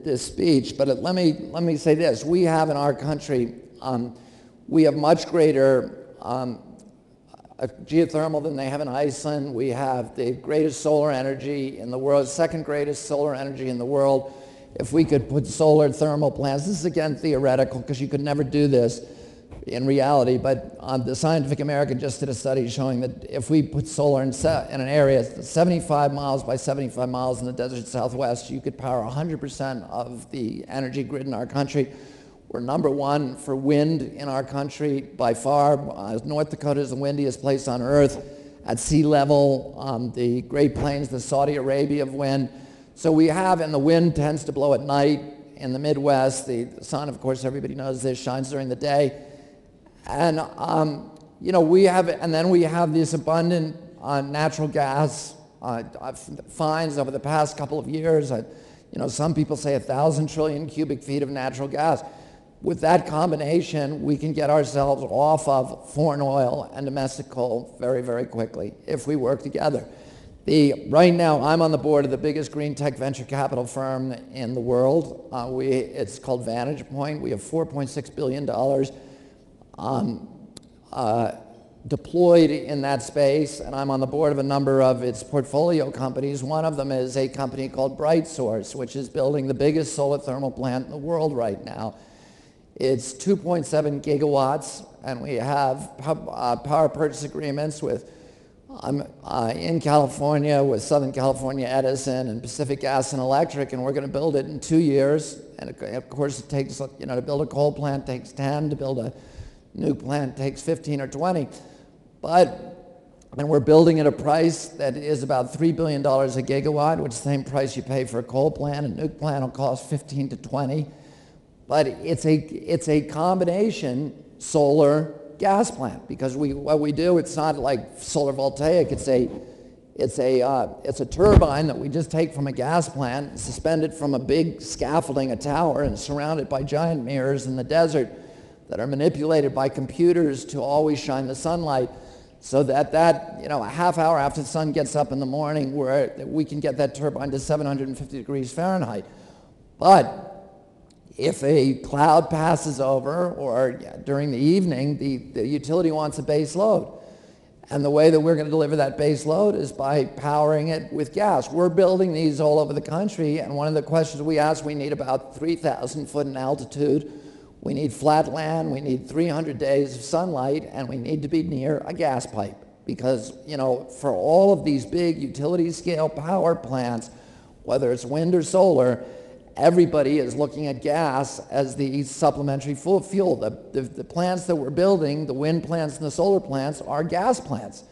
this speech, but let me say this. We have in our country, we have much greater geothermal than they have in Iceland. We have the greatest solar energy in the world, second greatest solar energy in the world. If we could put solar thermal plants, this is again theoretical because you could never do this in reality, but the Scientific American just did a study showing that if we put solar in an area 75 miles by 75 miles in the desert Southwest, you could power 100% of the energy grid in our country. We're number one for wind in our country by far. North Dakota is the windiest place on earth. At sea level, the Great Plains, the Saudi Arabia of wind. So we have, and the wind tends to blow at night in the Midwest. The sun, of course, everybody knows this, shines during the day. And, you know, we have this abundant natural gas finds over the past couple of years. You know, some people say 1,000 trillion cubic feet of natural gas. With that combination, we can get ourselves off of foreign oil and domestic coal very, very quickly if we work together. Right now, I'm on the board of the biggest green tech venture capital firm in the world. It's called Vantage Point. We have $4.6 billion deployed in that space, and I'm on the board of a number of its portfolio companies. One of them is a company called BrightSource, which is building the biggest solar thermal plant in the world right now. It's 2.7 gigawatts, and we have power purchase agreements with in California with Southern California Edison and Pacific Gas and Electric, and we're going to build it in 2 years. And of course, it takes, you know, to build a coal plant takes 10, to build a nuke plant takes 15 or 20. And we're building at a price that is about $3 billion a gigawatt, which is the same price you pay for a coal plant. A nuke plant will cost 15 to 20. But it's a combination solar gas plant, because what we do, it's not like solar voltaic. It's a turbine that we just take from a gas plant, suspended from a big scaffolding, a tower, and surrounded by giant mirrors in the desert that are manipulated by computers to always shine the sunlight, so that you know, a half hour after the sun gets up in the morning, we can get that turbine to 750 degrees Fahrenheit. But if a cloud passes over, or during the evening, the utility wants a base load. And the way that we're going to deliver that base load is by powering it with gas. We're building these all over the country, and one of the questions we ask, we need about 3,000 foot in altitude. We need flat land, we need 300 days of sunlight, and we need to be near a gas pipe. Because, you know, for all of these big utility scale power plants, whether it's wind or solar, everybody is looking at gas as the supplementary fuel. The plants that we're building, the wind plants and the solar plants, are gas plants.